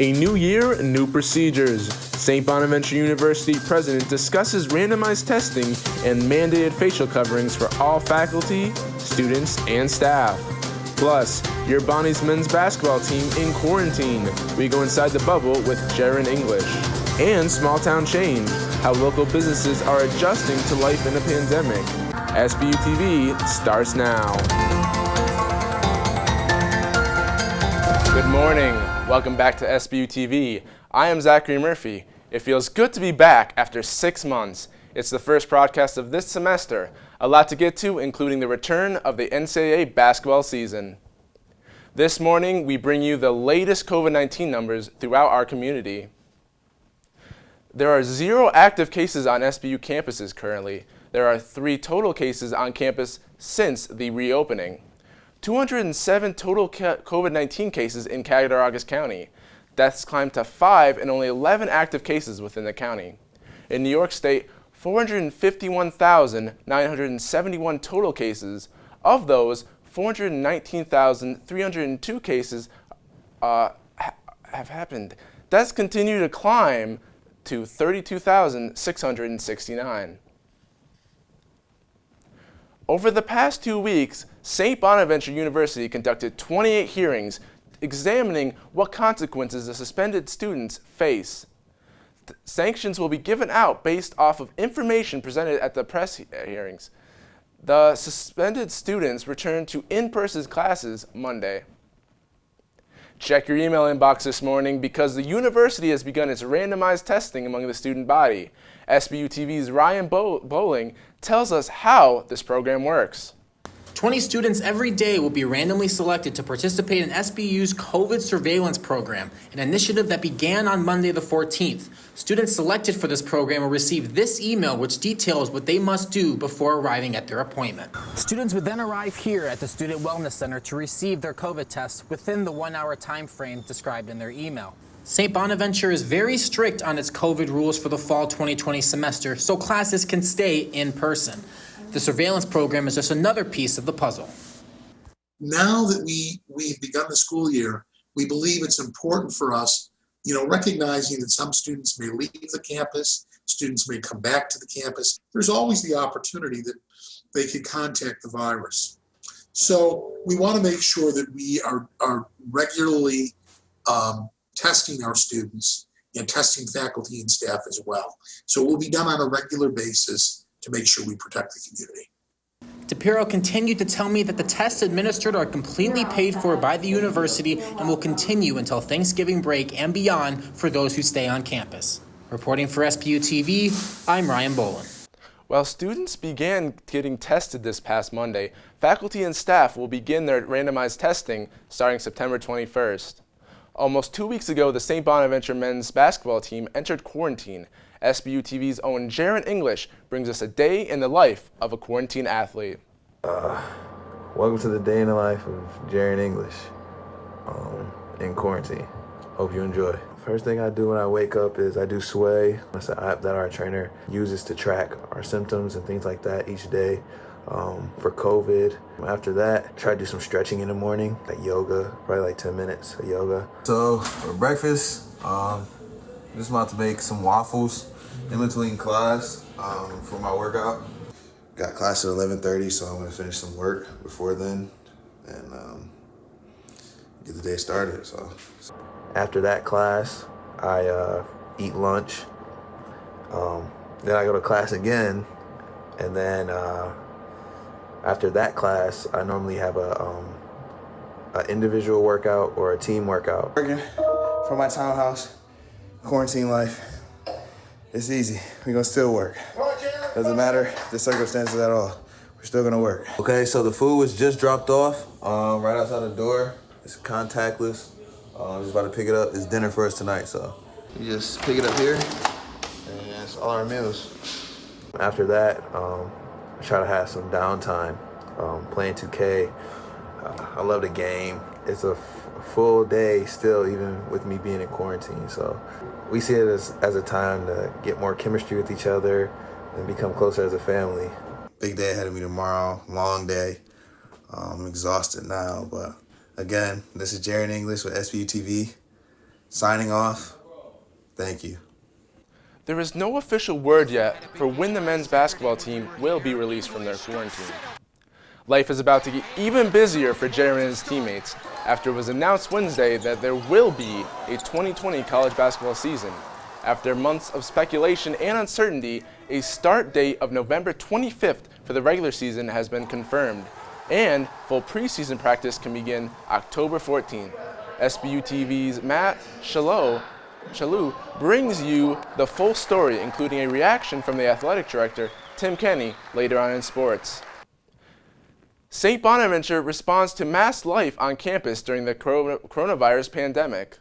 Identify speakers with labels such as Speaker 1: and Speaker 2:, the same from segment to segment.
Speaker 1: A new year, new procedures. St. Bonaventure University president discusses randomized testing and mandated facial coverings for all faculty, students, and staff. Plus, your Bonnie's men's basketball team in quarantine. We go inside the bubble with Jaron English. And small town change, how local businesses are adjusting to life in a pandemic. SBU-TV starts now. Good morning. Welcome back to SBU-TV. I am Zachary Murphy. It feels good to be back after 6 months. It's the first broadcast of this semester. A lot to get to, including the return of the NCAA basketball season. This morning, we bring you the latest COVID-19 numbers throughout our community. There are 0 active cases on SBU campuses currently. There are 3 total cases on campus since the reopening. 207 total COVID-19 cases in Cattaraugus County. Deaths climbed to 5 and only 11 active cases within the county. In New York State, 451,971 total cases. Of those, 419,302 cases have happened. Deaths continue to climb to 32,669. Over the past 2 weeks, St. Bonaventure University conducted 28 hearings examining what consequences the suspended students face. Sanctions will be given out based off of information presented at the press hearings. The suspended students return to in-person classes Monday. Check your email inbox this morning because the university has begun its randomized testing among the student body. SBU-TV's Ryan Bowling tells us how this program works.
Speaker 2: 20 students every day will be randomly selected to participate in SBU's COVID surveillance program, an initiative that began on Monday the 14th. Students selected for this program will receive this email, which details what they must do before arriving at their appointment. Students would then arrive here at the Student Wellness Center to receive their COVID tests within the 1-hour time frame described in their email. St. Bonaventure is very strict on its COVID rules for the fall 2020 semester, so classes can stay in person. The surveillance program is just another piece of the puzzle.
Speaker 3: Now that we've begun the school year, we believe it's important for us, recognizing that some students may leave the campus, students may come back to the campus. There's always the opportunity that they could contact the virus. So we want to make sure that we are regularly testing our students and testing faculty and staff as well. So it will be done on a regular basis to make sure we protect the community.
Speaker 2: DePiro continued to tell me that the tests administered are completely paid for by the university and will continue until Thanksgiving break and beyond for those who stay on campus. Reporting for SBU-TV, I'm Ryan Bolin.
Speaker 1: While students began getting tested this past Monday, faculty and staff will begin their randomized testing starting September 21st. Almost 2 weeks ago, the St. Bonaventure men's basketball team entered quarantine. SBU-TV's own Jaron English brings us a day in the life of a quarantine athlete.
Speaker 4: Welcome to the day in the life of Jaron English in quarantine. Hope you enjoy. First thing I do when I wake up is I do Sway. That's an app that our trainer uses to track our symptoms and things like that each day for COVID. After that, try to do some stretching in the morning, like yoga, probably like 10 minutes of yoga. So for breakfast, just about to make some waffles in between class for my workout. Got class at 11:30, so I'm gonna finish some work before then and get the day started. So after that class, I eat lunch. Then I go to class again, and then after that class, I normally have an individual workout or a team workout. Working from my townhouse. Quarantine life, it's easy. We're gonna still work. Doesn't matter the circumstances at all. We're still gonna work. Okay, so the food was just dropped off right outside the door. It's contactless. I'm just about to pick it up. It's dinner for us tonight, so you just pick it up here, and that's all our meals. After that, I try to have some downtime, playing 2K. I love the game. It's a full day still, even with me being in quarantine. So we see it as a time to get more chemistry with each other and become closer as a family. Big day ahead of me tomorrow, long day. I'm exhausted now, but again, this is Jaron English with SBU-TV. Signing off. Thank you.
Speaker 1: There is no official word yet for when the men's basketball team will be released from their quarantine. Life is about to get even busier for Jaron and his teammates after it was announced Wednesday that there will be a 2020 college basketball season. After months of speculation and uncertainty, a start date of November 25th for the regular season has been confirmed, and full preseason practice can begin October 14th. SBU-TV's Matt Shalou brings you the full story, including a reaction from the athletic director, Tim Kenny, later on in sports. St. Bonaventure responds to mass life on campus during the coronavirus pandemic.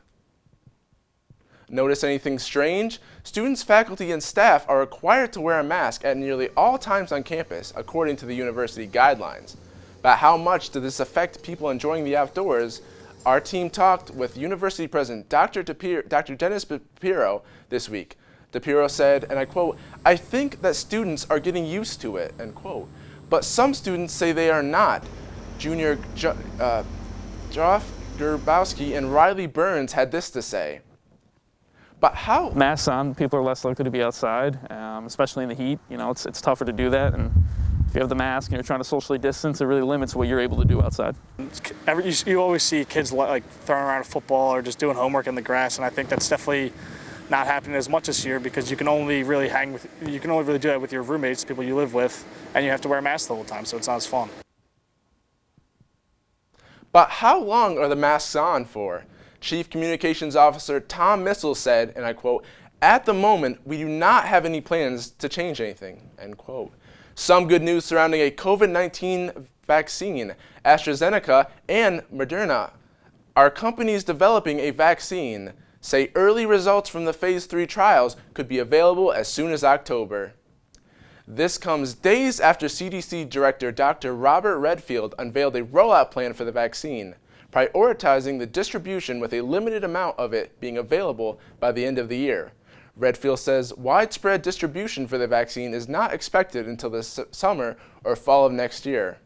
Speaker 1: Notice anything strange? Students, faculty, and staff are required to wear a mask at nearly all times on campus, according to the university guidelines. But how much does this affect people enjoying the outdoors? Our team talked with University President Dr. Dennis DePiro this week. DePiro said, and I quote, "I think that students are getting used to it," end quote. But some students say they are not. Junior Joff Gerbowski and Riley Burns had this to say. But how?
Speaker 5: Masks on, people are less likely to be outside, especially in the heat. You know, it's tougher to do that, and if you have the mask and you're trying to socially distance, it really limits what you're able to do outside.
Speaker 6: You always see kids like throwing around a football or just doing homework in the grass, and I think that's definitely not happening as much this year because you can only really do that with your roommates, people you live with, and you have to wear a mask the whole time, so it's not as fun.
Speaker 1: But how long are the masks on for? Chief Communications Officer Tom Missel said, and I quote, "At the moment, we do not have any plans to change anything," end quote. Some good news surrounding a COVID-19 vaccine. AstraZeneca and Moderna, our companies developing a vaccine, say early results from the phase 3 trials could be available as soon as October. This comes days after CDC Director Dr. Robert Redfield unveiled a rollout plan for the vaccine, prioritizing the distribution with a limited amount of it being available by the end of the year. Redfield says widespread distribution for the vaccine is not expected until the summer or fall of next year.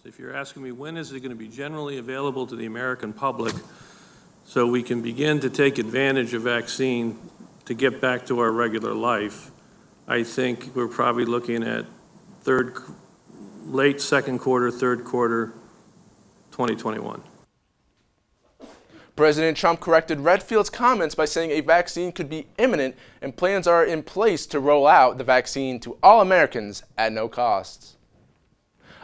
Speaker 7: If you're asking me when is it going to be generally available to the American public so we can begin to take advantage of vaccine to get back to our regular life, I think we're probably looking at late second quarter, third quarter, 2021.
Speaker 1: President Trump corrected Redfield's comments by saying a vaccine could be imminent and plans are in place to roll out the vaccine to all Americans at no cost.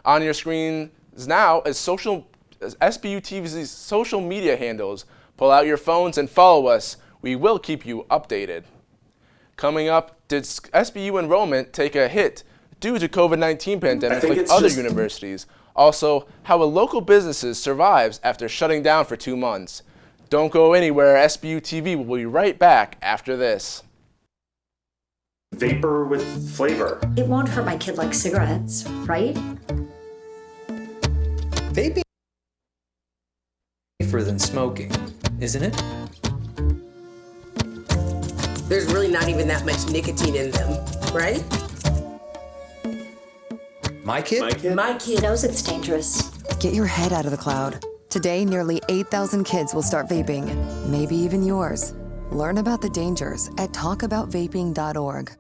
Speaker 1: On your screens now is SBU-TV's social media handles. Pull out your phones and follow us. We will keep you updated. Coming up, did SBU enrollment take a hit due to COVID-19 pandemic like other universities? Also, how a local business survives after shutting down for 2 months. Don't go anywhere. SBU-TV will be right back after this.
Speaker 8: Vapor with flavor.
Speaker 9: It won't hurt my kid like cigarettes, right?
Speaker 10: Vaping is safer than smoking, isn't it?
Speaker 11: There's really not even that much nicotine in them, right?
Speaker 10: My kid
Speaker 9: knows it's dangerous.
Speaker 12: Get your head out of the cloud. Today, nearly 8,000 kids will start vaping, maybe even yours. Learn about the dangers at talkaboutvaping.org.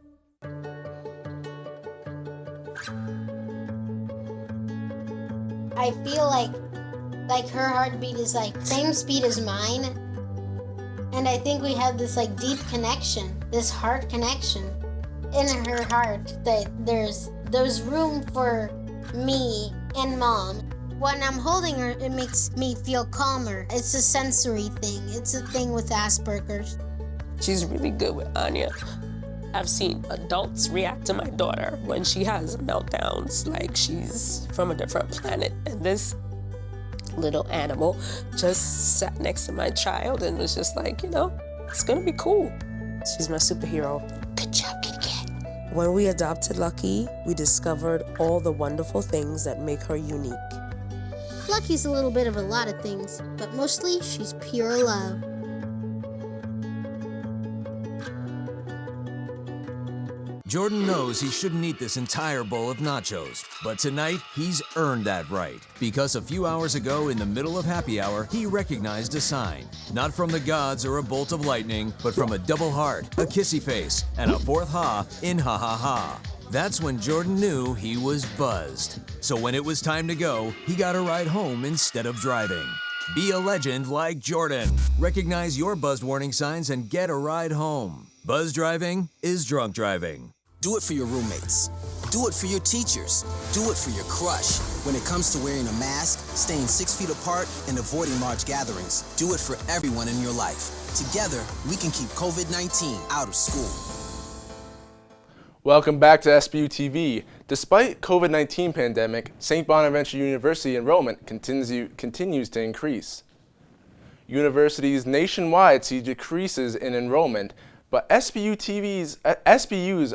Speaker 13: I feel like her heartbeat is like same speed as mine. And I think we have this like deep connection, this heart connection in her heart that there's room for me and mom. When I'm holding her, it makes me feel calmer. It's a sensory thing. It's a thing with Asperger's.
Speaker 14: She's really good with Anya. I've seen adults react to my daughter when she has meltdowns, like she's from a different planet. And this little animal just sat next to my child and was just like, you know, it's gonna be cool. She's my superhero. Good job, kitty cat. When we adopted Lucky, we discovered all the wonderful things that make her unique.
Speaker 13: Lucky's a little bit of a lot of things, but mostly she's pure love.
Speaker 8: Jordan knows he shouldn't eat this entire bowl of nachos, but tonight he's earned that right because a few hours ago in the middle of happy hour, he recognized a sign, not from the gods or a bolt of lightning, but from a double heart, a kissy face, and a fourth ha in ha ha ha. That's when Jordan knew he was buzzed. So when it was time to go, he got a ride home instead of driving. Be a legend like Jordan. Recognize your buzzed warning signs and get a ride home. Buzz driving is drunk driving.
Speaker 15: Do it for your roommates. Do it for your teachers. Do it for your crush. When it comes to wearing a mask, staying 6 feet apart, and avoiding large gatherings, do it for everyone in your life. Together, we can keep COVID-19 out of school.
Speaker 1: Welcome back to SBU-TV. Despite COVID-19 pandemic, St. Bonaventure University enrollment continues to increase. Universities nationwide see decreases in enrollment, but SBU's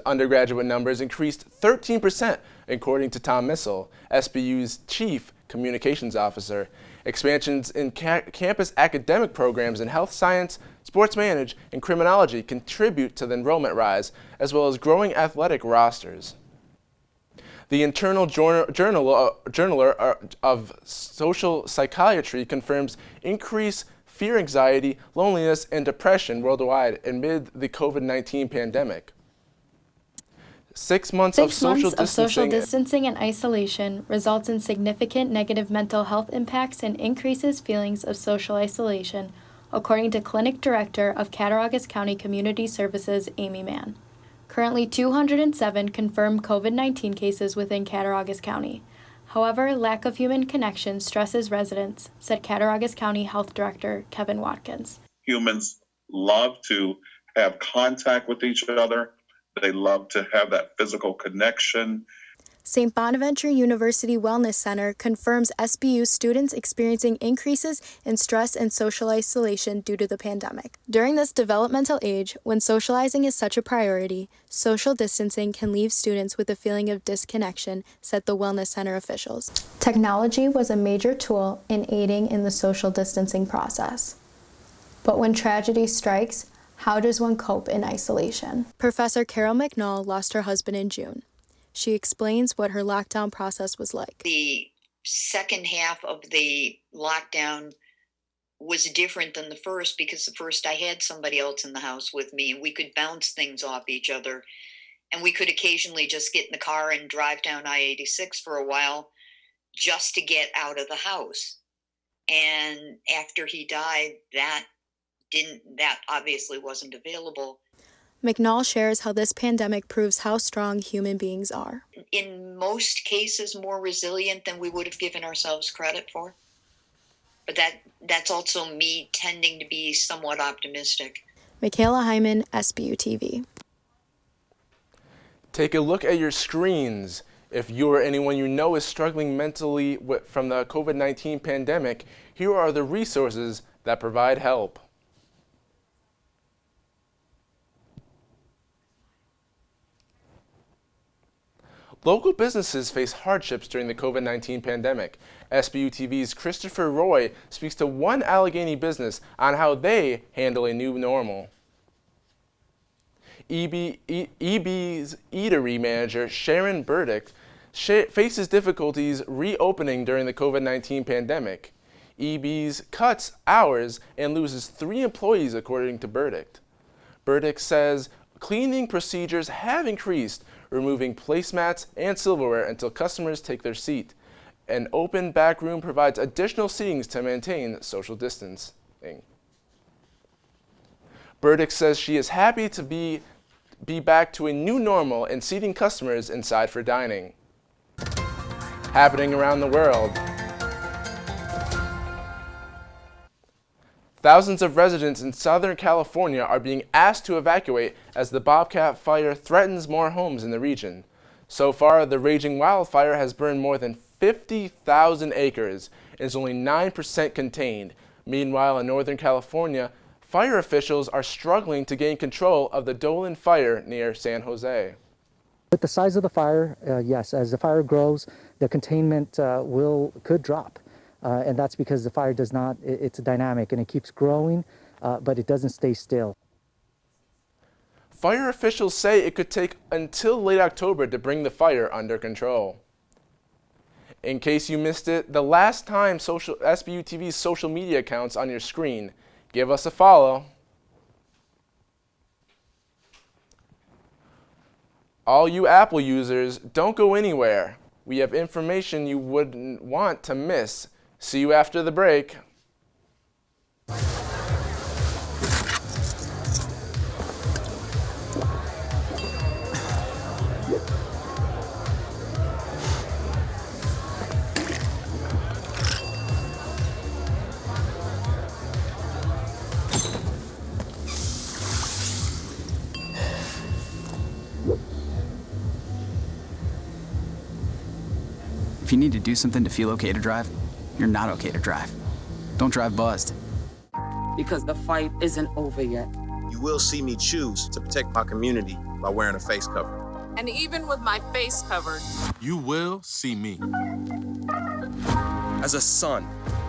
Speaker 1: undergraduate numbers increased 13%, according to Tom Missel, SBU's Chief Communications Officer. Expansions in campus academic programs in health science, sports management, and criminology contribute to the enrollment rise, as well as growing athletic rosters. The Internal Journaler of Social Psychiatry confirms increased fear, anxiety, loneliness, and depression worldwide amid the COVID-19 pandemic. 6 months of social
Speaker 16: distancing and isolation results in significant negative mental health impacts and increases feelings of social isolation, according to Clinic Director of Cattaraugus County Community Services, Amy Mann. Currently 207 confirmed COVID-19 cases within Cattaraugus County. However, lack of human connection stresses residents, said Cattaraugus County Health Director Kevin Watkins.
Speaker 17: Humans love to have contact with each other. They love to have that physical connection.
Speaker 16: St. Bonaventure University Wellness Center confirms SBU students experiencing increases in stress and social isolation due to the pandemic. During this developmental age, when socializing is such a priority, social distancing can leave students with a feeling of disconnection, said the Wellness Center officials. Technology was a major tool in aiding in the social distancing process. But when tragedy strikes, how does one cope in isolation? Professor Carol McNall lost her husband in June. She explains what her lockdown process was like.
Speaker 18: The second half of the lockdown was different than the first because the first I had somebody else in the house with me and we could bounce things off each other. And we could occasionally just get in the car and drive down I-86 for a while just to get out of the house. And after he died, that obviously wasn't available.
Speaker 16: McNall shares how this pandemic proves how strong human beings are.
Speaker 18: In most cases, more resilient than we would have given ourselves credit for. But that's also me tending to be somewhat optimistic.
Speaker 16: Michaela Hyman, SBU-TV.
Speaker 1: Take a look at your screens. If you or anyone you know is struggling mentally from the COVID-19 pandemic, here are the resources that provide help. Local businesses face hardships during the COVID-19 pandemic. SBU-TV's Christopher Roy speaks to one Allegheny business on how they handle a new normal. EB's eatery manager Sharon Burdick faces difficulties reopening during the COVID-19 pandemic. EB's cuts hours and loses 3 employees, according to Burdick. Burdick says cleaning procedures have increased, removing placemats and silverware until customers take their seat. An open back room provides additional seatings to maintain social distancing. Burdick says she is happy to be back to a new normal and seating customers inside for dining. Happening around the world. Thousands of residents in Southern California are being asked to evacuate as the Bobcat fire threatens more homes in the region. So far, the raging wildfire has burned more than 50,000 acres and is only 9% contained. Meanwhile, in Northern California, fire officials are struggling to gain control of the Dolan fire near San Jose.
Speaker 19: With the size of the fire, yes, as the fire grows, the containment could drop. And that's because the fire does not, it's dynamic and it keeps growing, but it doesn't stay still.
Speaker 1: Fire officials say it could take until late October to bring the fire under control. In case you missed it, the last time SBU-TV's social media accounts on your screen. Give us a follow. All you Apple users, don't go anywhere. We have information you wouldn't want to miss. See you after the break.
Speaker 20: If you need to do something to feel okay to drive, you're not okay to drive. Don't drive buzzed.
Speaker 21: Because the fight isn't over yet.
Speaker 22: You will see me choose to protect my community by wearing a face cover.
Speaker 21: And even with my face covered,
Speaker 23: you will see me. As a son.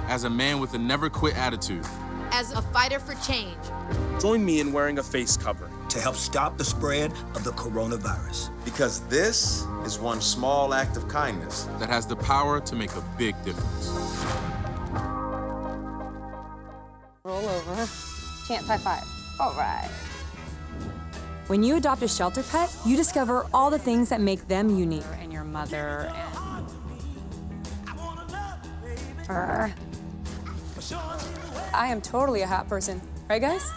Speaker 23: As a man with a never quit attitude.
Speaker 24: As a fighter for change.
Speaker 22: Join me in wearing a face cover.
Speaker 25: To help stop the spread of the coronavirus.
Speaker 22: Because this is one small act of kindness
Speaker 23: that has the power to make a big difference.
Speaker 26: Roll over. Chance high five. All right. When you adopt a shelter pet, you discover all the things that make them unique. And your mother and... I am totally a hot person. Right, guys?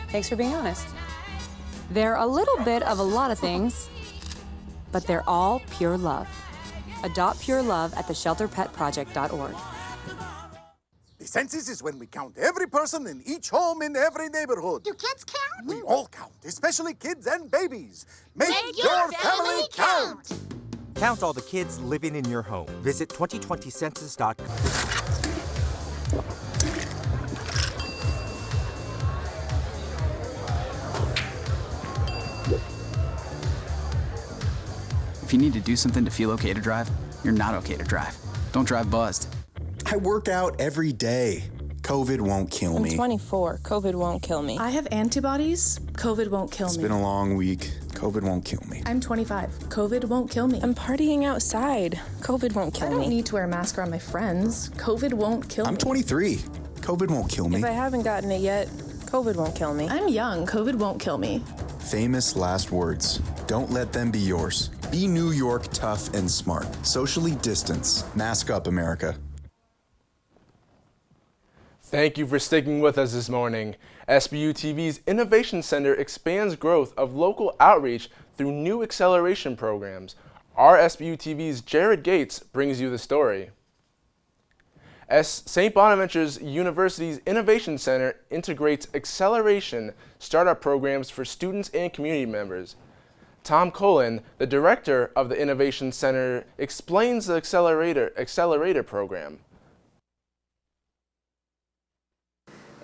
Speaker 26: Thanks for being honest. They're a little bit of a lot of things, but they're all pure love. Adopt pure love at theshelterpetproject.org.
Speaker 27: The census is when we count every person in each home in every neighborhood.
Speaker 13: Do kids count?
Speaker 27: We all count, especially kids and babies. Make your family count!
Speaker 28: Count all the kids living in your home. Visit 2020census.com.
Speaker 20: If you need to do something to feel okay to drive, you're not okay to drive. Don't drive buzzed.
Speaker 29: I work out every day. COVID won't kill me.
Speaker 30: I'm 24. COVID won't kill me.
Speaker 31: I have antibodies. COVID won't kill me.
Speaker 29: It's been a long week. COVID won't kill me.
Speaker 31: I'm 25. COVID won't kill me.
Speaker 30: I'm partying outside. COVID won't kill me.
Speaker 31: I don't need to wear a mask around my friends. COVID won't kill me.
Speaker 29: I'm 23. COVID won't kill me.
Speaker 30: If I haven't gotten it yet, COVID won't kill me.
Speaker 31: I'm young. COVID won't kill me.
Speaker 29: Famous last words. Don't let them be yours. Be New York tough and smart. Socially distance. Mask up, America.
Speaker 1: Thank you for sticking with us this morning. SBU-TV's Innovation Center expands growth of local outreach through new acceleration programs. Our SBU-TV's Jared Gates brings you the story. St. Bonaventure University's Innovation Center integrates acceleration startup programs for students and community members. Tom Cullen, the director of the Innovation Center, explains the accelerator program.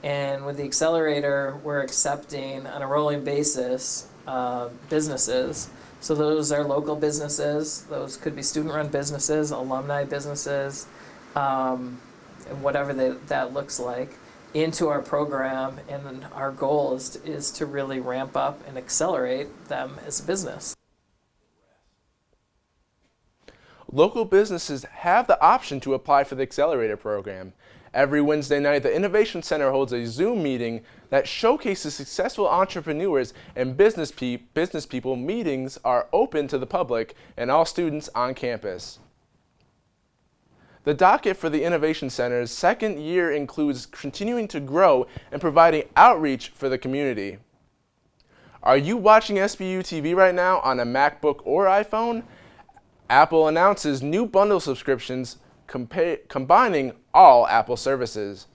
Speaker 32: And with the accelerator, we're accepting on a rolling basis businesses. So those are local businesses. Those could be student-run businesses, alumni businesses, whatever that looks like, into our program. And our goal is to really ramp up and accelerate them as a business.
Speaker 1: Local businesses have the option to apply for the accelerator program. Every Wednesday night, the Innovation Center holds a Zoom meeting that showcases successful entrepreneurs and business people. Meetings are open to the public and all students on campus. The docket for the Innovation Center's second year includes continuing to grow and providing outreach for the community. Are you watching SBU-TV right now on a MacBook or iPhone? Apple announces new bundle subscriptions combining all Apple services.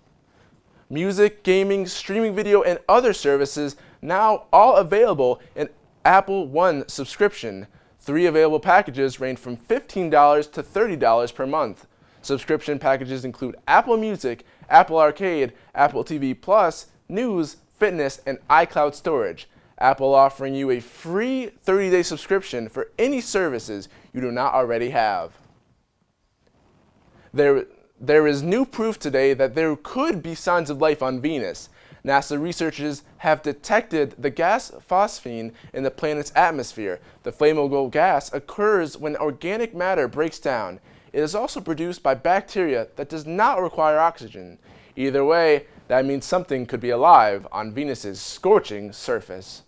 Speaker 1: Music, gaming, streaming video, and other services now all available in Apple One subscription. 3 available packages range from $15 to $30 per month. Subscription packages include Apple Music, Apple Arcade, Apple TV Plus, News, Fitness, and iCloud storage. Apple offering you a free 30-day subscription for any services you do not already have. There is new proof today that there could be signs of life on Venus. NASA researchers have detected the gas phosphine in the planet's atmosphere. The flammable gas occurs when organic matter breaks down. It is also produced by bacteria that does not require oxygen. Either way, that means something could be alive on Venus's scorching surface.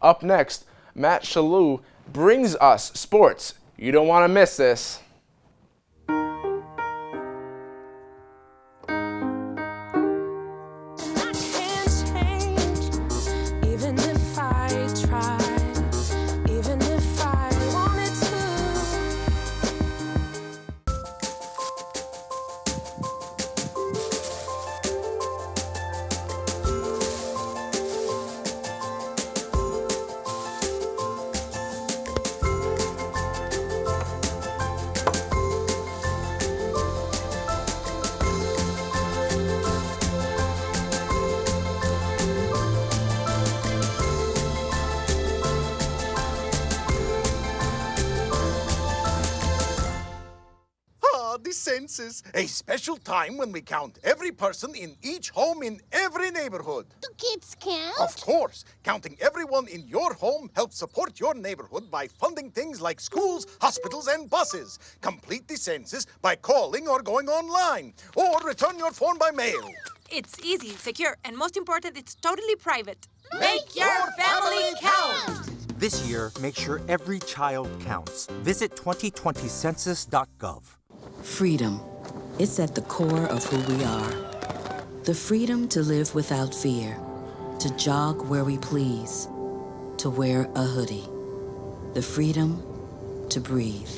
Speaker 1: Up next, Matt Shalou brings us sports. You don't want to miss this.
Speaker 27: The census, a special time when we count every person in each home in every neighborhood.
Speaker 2: Do kids count?
Speaker 27: Of course. Counting everyone in your home helps support your neighborhood by funding things like schools, hospitals, and buses. Complete the census by calling or going online, or return your form by mail.
Speaker 24: It's easy, secure, and most important, it's totally private.
Speaker 2: Make your family count!
Speaker 28: This year, make sure every child counts. Visit 2020census.gov.
Speaker 3: Freedom. It's at the core of who we are. The freedom to live without fear, to jog where we please, to wear a hoodie. The freedom to breathe.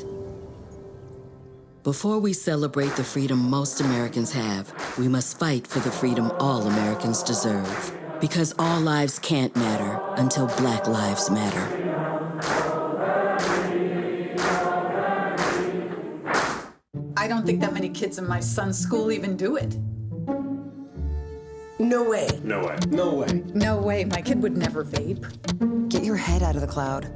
Speaker 3: Before we celebrate the freedom most Americans have, we must fight for the freedom all Americans deserve. Because all lives can't matter until Black lives matter.
Speaker 4: I don't think that many kids in my son's school even do it.
Speaker 3: No way.
Speaker 4: No way. No way. No way. My kid would never vape.
Speaker 5: Get your head out of the cloud.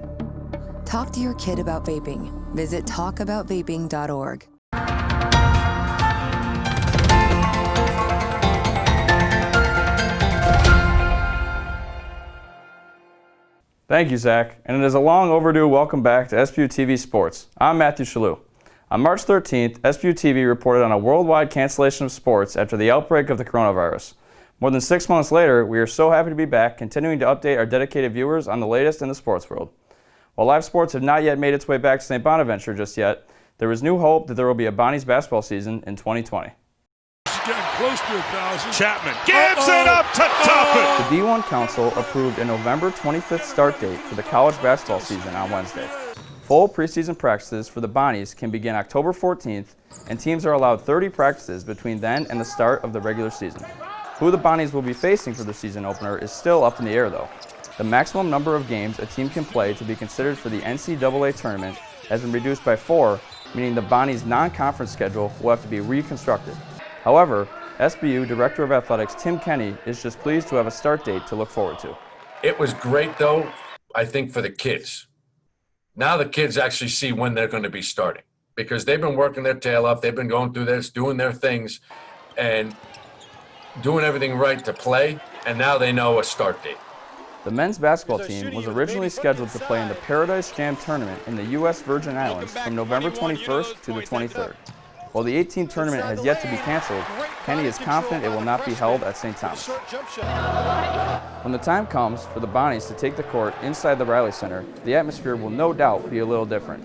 Speaker 5: Talk to your kid about vaping. Visit talkaboutvaping.org.
Speaker 6: Thank you, Zach. And it is a long overdue welcome back to SBU-TV Sports. I'm Matthew Shalou. On March 13th, SBU-TV reported on a worldwide cancellation of sports after the outbreak of the coronavirus. More than 6 months later, we are so happy to be back, continuing to update our dedicated viewers on the latest in the sports world. While live sports have not yet made its way back to St. Bonaventure just yet, there is new hope that there will be a Bonnie's basketball season in 2020.
Speaker 7: Getting close to 1,000. Chapman gives it up to top it.
Speaker 6: The D1 Council approved a November 25th start date for the college basketball season on Wednesday. Full preseason practices for the Bonnies can begin October 14th, and teams are allowed 30 practices between then and the start of the regular season. Who the Bonnies will be facing for the season opener is still up in the air, though. The maximum number of games a team can play to be considered for the NCAA tournament has been reduced by 4, meaning the Bonnies' non-conference schedule will have to be reconstructed. However, SBU Director of Athletics Tim Kenny is just pleased to have a start date to look forward to.
Speaker 8: It was great, though, I think, for the kids. Now the kids actually see when they're going to be starting because they've been working their tail off. They've been going through this, doing their things, and doing everything right to play, and now they know a start date.
Speaker 6: The men's basketball team was originally scheduled to play in the Paradise Jam tournament in the U.S. Virgin Islands from November 21st to the 23rd. While the 18 tournament has yet to be canceled, Kenny is confident it will not be held at St. Thomas. When the time comes for the Bonnies to take the court inside the Reilly Center, the atmosphere will no doubt be a little different.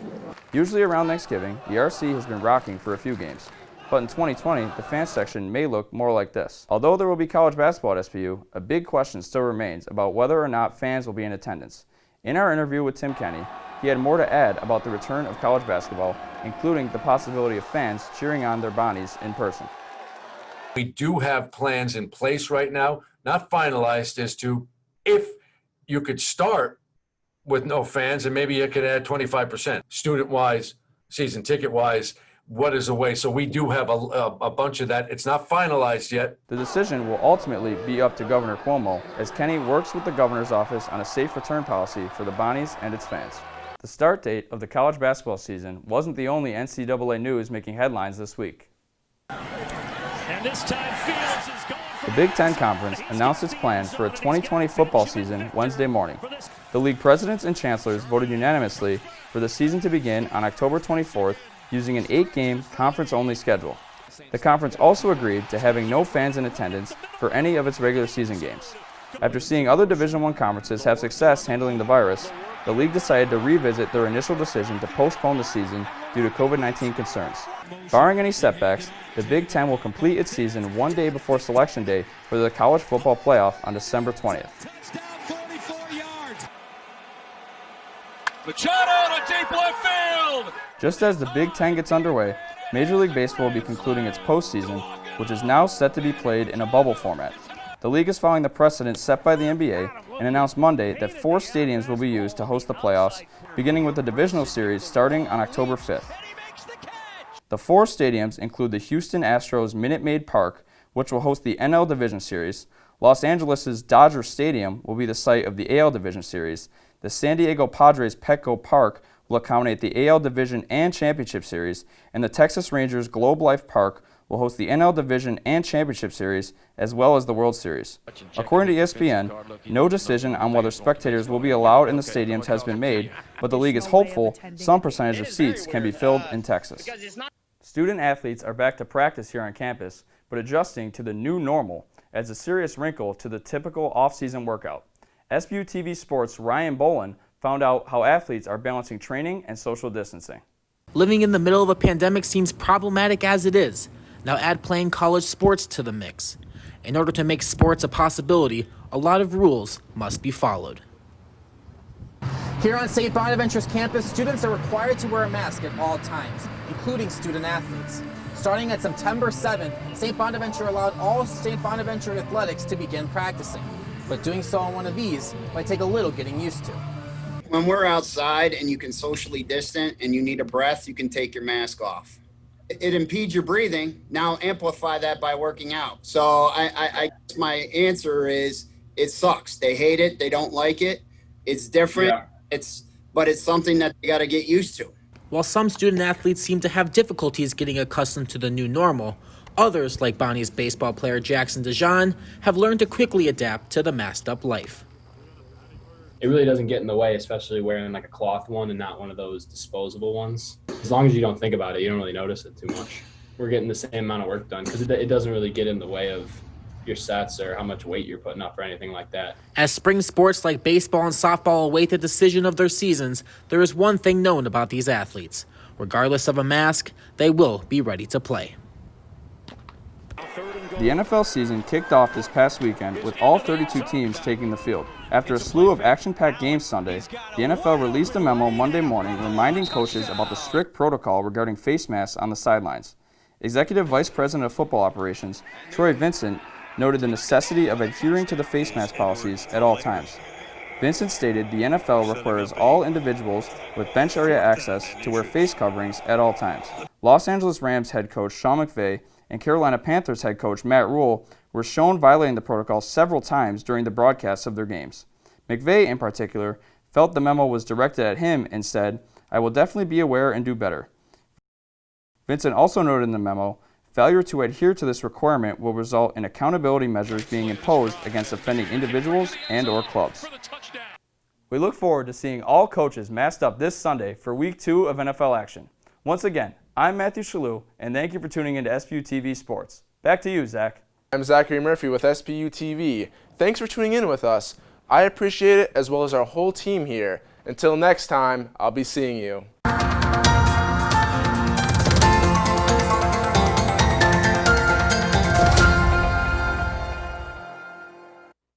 Speaker 6: Usually around Thanksgiving, the RC has been rocking for a few games. But in 2020, the fan section may look more like this. Although there will be college basketball at SBU, a big question still remains about whether or not fans will be in attendance. In our interview with Tim Kenny, he had more to add about the return of college basketball, including the possibility of fans cheering on their Bonnies in person.
Speaker 8: We do have plans in place right now, not finalized, as to if you could start with no fans and maybe you could add 25%, student-wise, season ticket-wise, what is the way? So we do have a bunch of that. It's not finalized yet.
Speaker 6: The decision will ultimately be up to Governor Cuomo as Kenny works with the governor's office on a safe return policy for the Bonnies and its fans. The start date of the college basketball season wasn't the only NCAA news making headlines this week.
Speaker 7: And this time Fields is going for
Speaker 6: the Big Ten Conference announced its plans for a 2020 football season Wednesday morning. The league presidents and chancellors voted unanimously for the season to begin on October 24th using an 8-game conference-only schedule. The conference also agreed to having no fans in attendance for any of its regular season games. After seeing other Division I conferences have success handling the virus, the league decided to revisit their initial decision to postpone the season due to COVID-19 concerns. Barring any setbacks, the Big Ten will complete its season one day before Selection Day for the College Football Playoff on December 20th.
Speaker 7: Machado to deep left field.
Speaker 6: Just as the Big Ten gets underway, Major League Baseball will be concluding its postseason, which is now set to be played in a bubble format. The league is following the precedent set by the NBA and announced Monday that 4 stadiums will be used to host the playoffs, beginning with the divisional series starting on October 5th. The 4 stadiums include the Houston Astros Minute Maid Park, which will host the NL Division Series. Los Angeles' Dodger Stadium will be the site of the AL Division Series. The San Diego Padres Petco Park will accommodate the AL Division and Championship Series, and the Texas Rangers Globe Life Park will host the NL Division and Championship Series, as well as the World Series. According to ESPN, no decision on whether spectators will be allowed in the stadiums has been made, but the league is hopeful some percentage of seats can be filled in Texas. Student athletes are back to practice here on campus, but adjusting to the new normal adds a serious wrinkle to the typical off-season workout. SBU-TV Sports' Ryan Bolin found out how athletes are balancing training and social distancing.
Speaker 9: Living in the middle of a pandemic seems problematic as it is. Now add playing college sports to the mix. In order to make sports a possibility, a lot of rules must be followed.
Speaker 10: Here on St. Bonaventure's campus, students are required to wear a mask at all times, including student athletes. Starting at September 7th, St. Bonaventure allowed all St. Bonaventure athletics to begin practicing. But doing so on one of these might take a little getting used to.
Speaker 11: When we're outside and you can socially distant and you need a breath, you can take your mask off. It impedes your breathing. Now amplify that by working out. So I guess my answer is it sucks. They hate it. They don't like it. It's different. Yeah. But it's something that they got to get used to.
Speaker 9: While some student athletes seem to have difficulties getting accustomed to the new normal, others, like Bonnie's baseball player Jackson DeJean, have learned to quickly adapt to the masked up life.
Speaker 12: It really doesn't get in the way, especially wearing like a cloth one and not one of those disposable ones. As long as you don't think about it, you don't really notice it too much. We're getting the same amount of work done because it doesn't really get in the way of your sets or how much weight you're putting up or anything like that.
Speaker 9: As spring sports like baseball and softball await the decision of their seasons, there is one thing known about these athletes. Regardless of a mask, they will be ready to play.
Speaker 6: The NFL season kicked off this past weekend with all 32 teams taking the field. After a slew of action-packed games Sunday, the NFL released a memo Monday morning reminding coaches about the strict protocol regarding face masks on the sidelines. Executive Vice President of Football Operations, Troy Vincent, noted the necessity of adhering to the face mask policies at all times. Vincent stated the NFL requires all individuals with bench area access to wear face coverings at all times. Los Angeles Rams head coach Sean McVay and Carolina Panthers head coach Matt Rule were shown violating the protocol several times during the broadcasts of their games. McVay, in particular, felt the memo was directed at him and said, "I will definitely be aware and do better." Vincent also noted in the memo, failure to adhere to this requirement will result in accountability measures being imposed against offending individuals and/or clubs. We look forward to seeing all coaches masked up this Sunday for Week 2 of NFL action. Once again, I'm Matthew Shalou, and thank you for tuning into SBU-TV Sports. Back to you, Zach.
Speaker 1: I'm Zachary Murphy with SBU-TV. Thanks for tuning in with us. I appreciate it, as well as our whole team here. Until next time, I'll be seeing you.